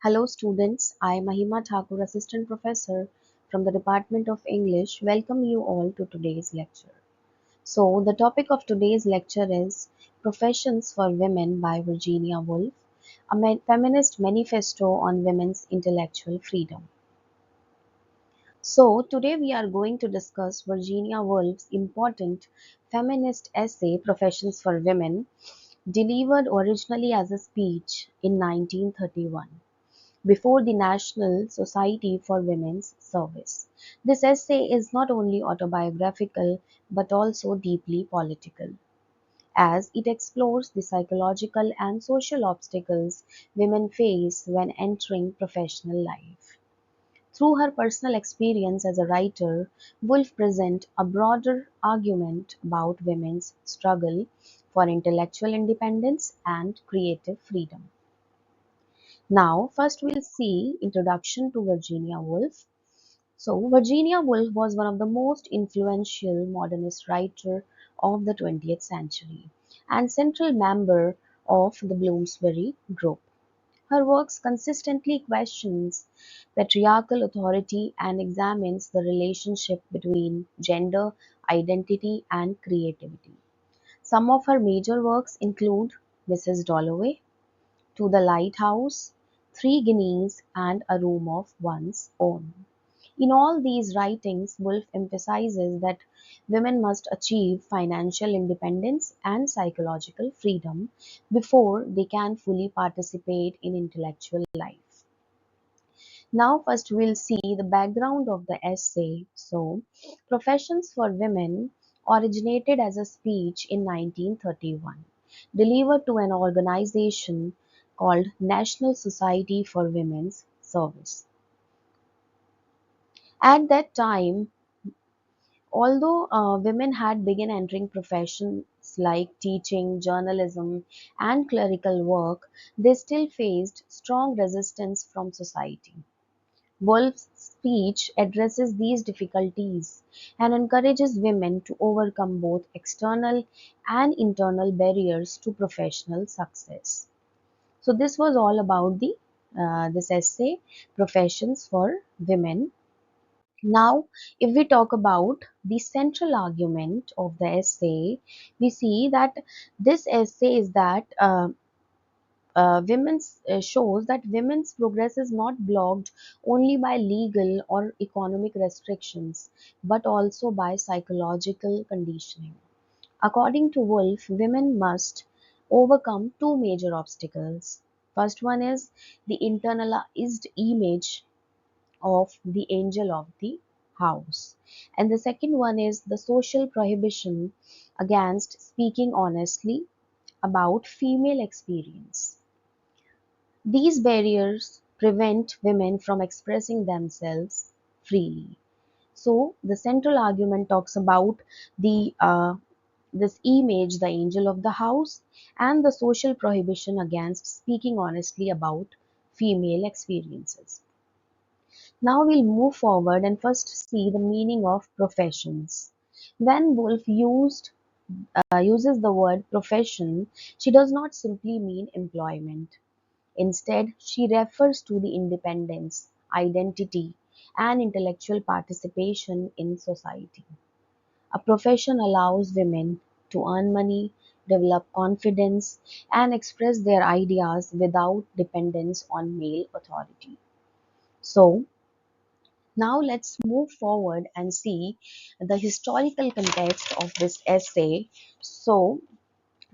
Hello students, I Mahima Thakur, Assistant Professor from the Department of English, welcome you all to today's lecture. So the topic of today's lecture is Professions for Women by Virginia Woolf, a feminist manifesto on women's intellectual freedom. So today we are going to discuss Virginia Woolf's important feminist essay Professions for Women, delivered originally as a speech in 1931 before the National Society for Women's Service. This essay is not only autobiographical but also deeply political, as it explores the psychological and social obstacles women face when entering professional life. Through her personal experience as a writer, Woolf presents a broader argument about women's struggle for intellectual independence and creative freedom. Now, first we'll see introduction to Virginia Woolf. So, Virginia Woolf was one of the most influential modernist writers of the 20th century and central member of the Bloomsbury Group. Her works consistently questions patriarchal authority and examines the relationship between gender, identity, and creativity. Some of her major works include Mrs. Dalloway, To the Lighthouse, Three Guineas, and A Room of One's Own. In all these writings, Woolf emphasizes that women must achieve financial independence and psychological freedom before they can fully participate in intellectual life. Now, first we'll see the background of the essay. So, Professions for Women originated as a speech in 1931, delivered to an organization called National Society for Women's Service. At that time, although women had begun entering professions like teaching, journalism, and clerical work, they still faced strong resistance from society. Woolf's speech addresses these difficulties and encourages women to overcome both external and internal barriers to professional success. So this was all about the this essay, Professions for Women. Now, if we talk about the central argument of the essay, we see that this essay is that women's shows that women's progress is not blocked only by legal or economic restrictions, but also by psychological conditioning. According to Woolf, women must overcome two major obstacles. First one is the internalized image of the angel of the house. And the second one is the social prohibition against speaking honestly about female experience. These barriers prevent women from expressing themselves freely. So the central argument talks about the this image, the angel of the house, and the social prohibition against speaking honestly about female experiences. Now we'll move forward and first see the meaning of professions. When Woolf uses the word profession, she does not simply mean employment. Instead, she refers to the independence, identity, and intellectual participation in society. A profession allows women to earn money, develop confidence, and express their ideas without dependence on male authority. So, now let's move forward and see the historical context of this essay. So,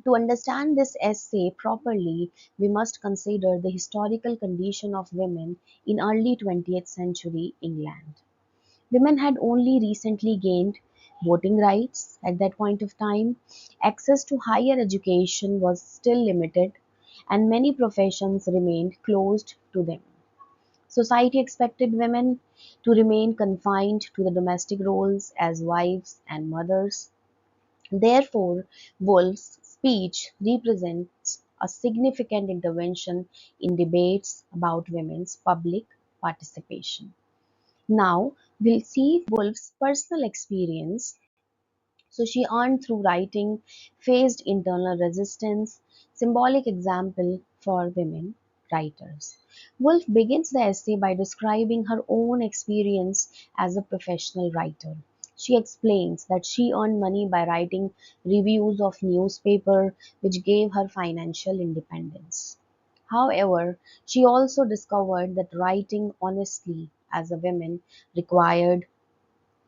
to understand this essay properly, we must consider the historical condition of women in early 20th century England. Women had only recently gained voting rights at that point of time. Access to higher education was still limited, and many professions remained closed to them. Society expected women to remain confined to the domestic roles as wives and mothers. Therefore, Woolf's speech represents a significant intervention in debates about women's public participation. Now, we'll see Woolf's personal experience. So, she earned through writing, faced internal resistance, symbolic example for women. writers. Woolf begins the essay by describing her own experience as a professional writer. She explains that she earned money by writing reviews of newspaper, which gave her financial independence. However, she also discovered that writing honestly as a woman required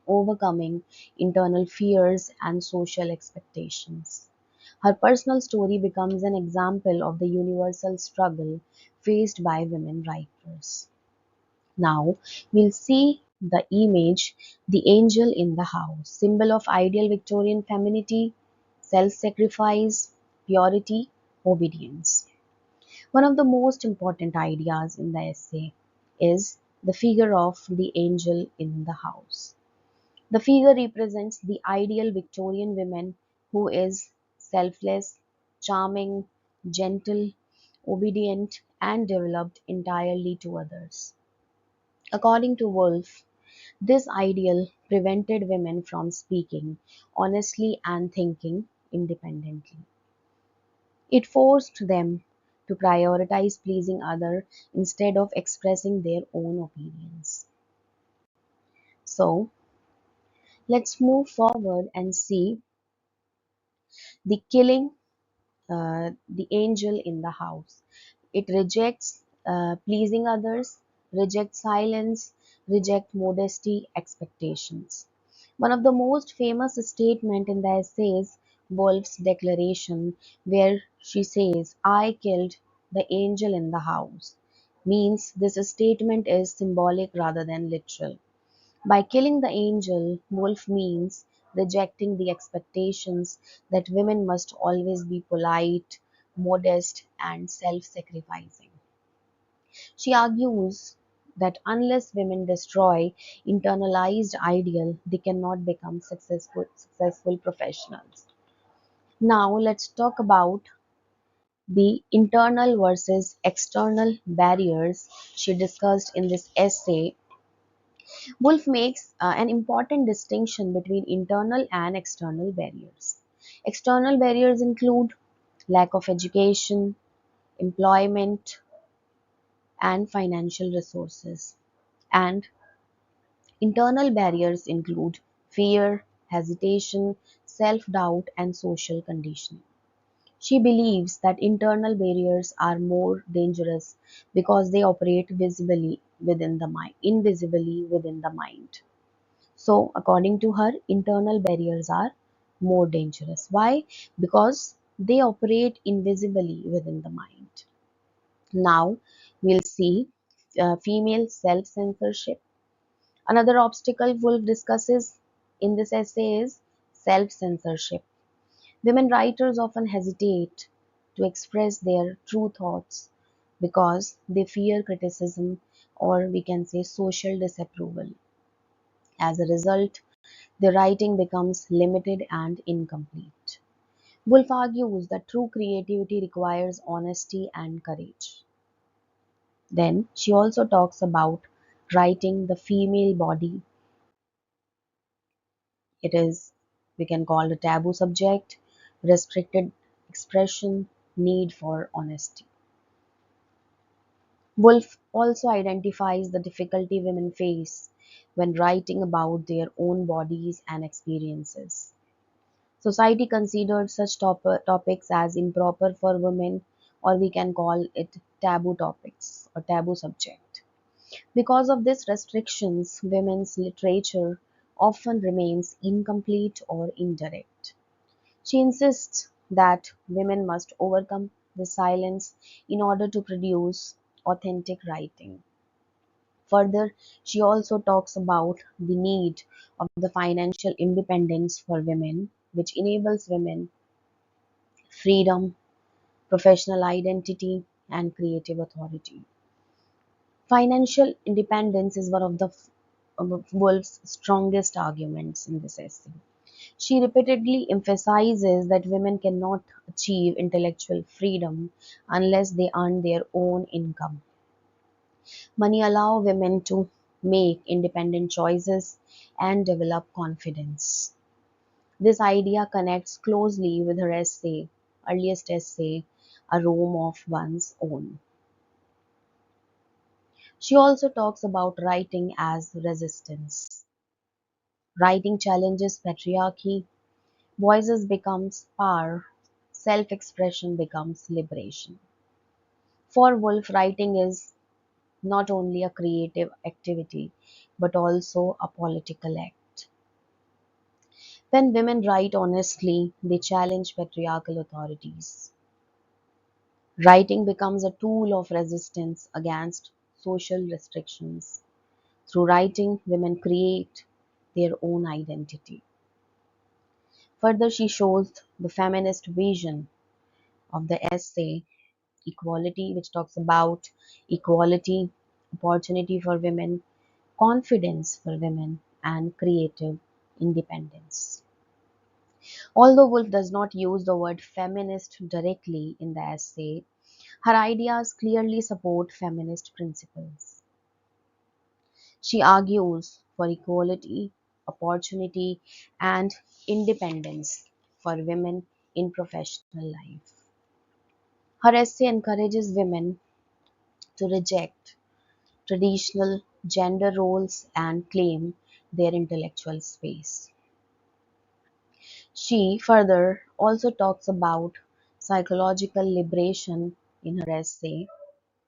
overcoming internal fears and social expectations. Her personal story becomes an example of the universal struggle faced by women writers. Now, we'll see the image, the angel in the house, symbol of ideal Victorian femininity, self sacrifice, purity, obedience. One of the most important ideas in the essay is the figure of the angel in the house. The figure represents the ideal Victorian woman who is selfless, charming, gentle, obedient, and developed entirely to others. According to Woolf, this ideal prevented women from speaking honestly and thinking independently. It forced them to prioritize pleasing others instead of expressing their own opinions. So, let's move forward and see the killing the angel in the house. It rejects pleasing others, rejects silence, rejects modesty, expectations. One of the most famous statement in the essay is Wolf's declaration, where she says, "I killed the angel in the house." Means this statement is symbolic rather than literal. By killing the angel, Wolf means rejecting the expectations that women must always be polite, modest, and self sacrificing. She argues that unless women destroy internalized ideal, they cannot become successful professionals. Now let's talk about the internal versus external barriers she discussed in this essay. Wolf makes an important distinction between internal and external barriers. External barriers include lack of education, employment, and financial resources. And internal barriers include fear, hesitation, self doubt, and social conditioning. She believes that internal barriers are more dangerous because they operate visibly within the mind, invisibly within the mind. So, according to her, internal barriers are more dangerous. Why? Because they operate invisibly within the mind. Now, we'll see female self censorship. Another obstacle Woolf discusses in this essay is self censorship. Women writers often hesitate to express their true thoughts because they fear criticism, or we can say social disapproval. As a result, the writing becomes limited and incomplete. Woolf argues that true creativity requires honesty and courage. Then she also talks about writing the female body. It is, we can call a taboo subject, restricted expression, need for honesty. Woolf also identifies the difficulty women face when writing about their own bodies and experiences. Society considered such topics as improper for women, or we can call it taboo topics or taboo subject. Because of these restrictions, women's literature often remains incomplete or indirect. She insists that women must overcome the silence in order to produce authentic writing. Further, she also talks about the need of the financial independence for women, which enables women freedom, professional identity, and creative authority. Financial independence is one of the Woolf's strongest arguments in this essay. She repeatedly emphasizes that women cannot achieve intellectual freedom unless they earn their own income. Money allows women to make independent choices and develop confidence. This idea connects closely with her earliest essay, A Room of One's Own. She also talks about writing as resistance. Writing challenges patriarchy, voices becomes power, self-expression becomes liberation. For Woolf, writing is not only a creative activity but also a political act. When women write honestly, they challenge patriarchal authorities. Writing becomes a tool of resistance against social restrictions. Through writing, women create their own identity. Further, she shows the feminist vision of the essay Equality, which talks about equality, opportunity for women, confidence for women, and creative independence. Although Woolf does not use the word feminist directly in the essay, her ideas clearly support feminist principles. She argues for equality, opportunity, and independence for women in professional life. Her essay encourages women to reject traditional gender roles and claim their intellectual space. She further also talks about psychological liberation in her essay,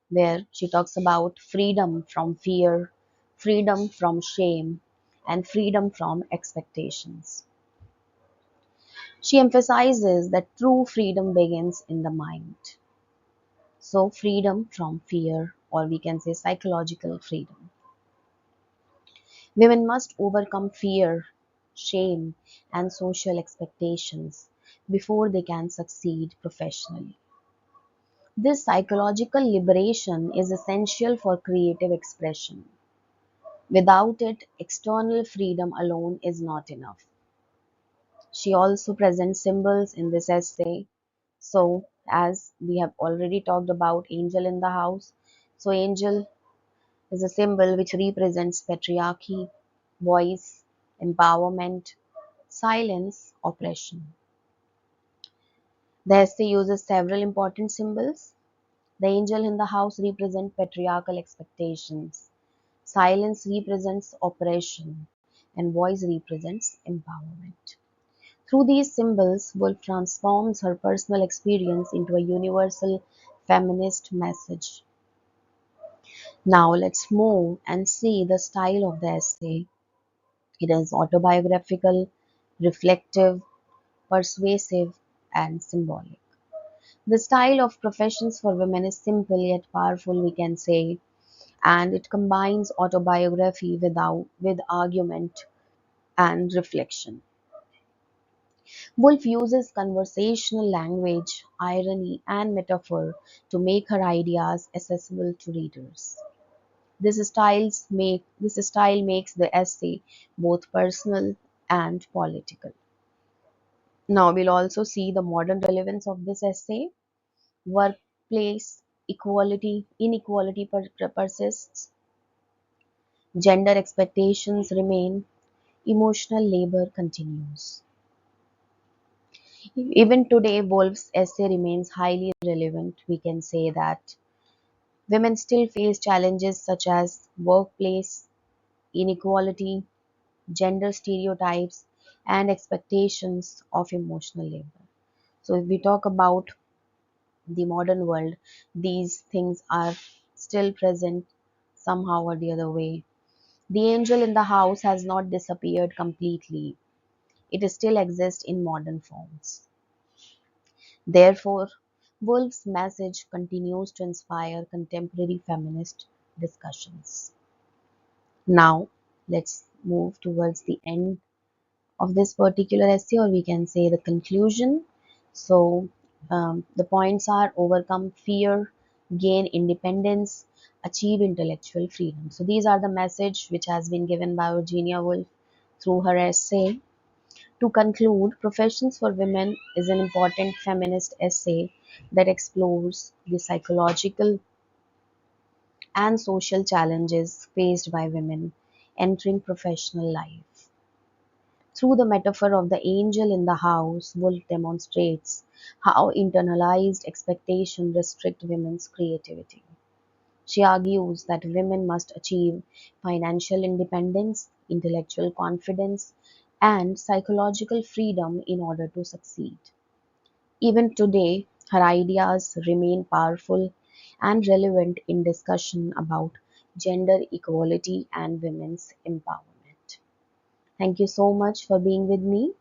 where she talks about freedom from fear, freedom from shame, and freedom from expectations. She emphasizes that true freedom begins in the mind. So, freedom from fear, or we can say psychological freedom. Women must overcome fear, shame, and social expectations before they can succeed professionally. This psychological liberation is essential for creative expression. Without it, external freedom alone is not enough. She also presents symbols in this essay. So, as we have already talked about angel in the house, so angel is a symbol which represents patriarchy, voice, empowerment, silence, oppression. The essay uses several important symbols. The angel in the house represents patriarchal expectations. Silence represents oppression, and voice represents empowerment. Through these symbols, Woolf transforms her personal experience into a universal feminist message. Now let's move and see the style of the essay. It is autobiographical, reflective, persuasive, and symbolic. The style of Professions for Women is simple yet powerful, we can say, and it combines autobiography with argument and reflection. Woolf uses conversational language, irony, and metaphor to make her ideas accessible to readers. This style makes the essay both personal and political. Now we'll also see the modern relevance of this essay. Workplace inequality persists, gender expectations remain, emotional labor continues. Even today, Wolf's essay remains highly relevant. We can say that women still face challenges such as workplace inequality, gender stereotypes, and expectations of emotional labor. So, if we talk about the modern world, these things are still present somehow or the other way. The angel in the house has not disappeared completely, it still exists in modern forms. Therefore, Woolf's message continues to inspire contemporary feminist discussions. Now, let's move towards the end of this particular essay, or we can say the conclusion. So, the points are overcome fear, gain independence, achieve intellectual freedom. So, these are the message which has been given by Virginia Woolf through her essay. To conclude, Professions for Women is an important feminist essay that explores the psychological and social challenges faced by women entering professional life. Through the metaphor of the angel in the house, Woolf demonstrates how internalized expectation restrict women's creativity. She argues that women must achieve financial independence, intellectual confidence, and psychological freedom in order to succeed. Even today, her ideas remain powerful and relevant in discussion about gender equality and women's empowerment. Thank you so much for being with me.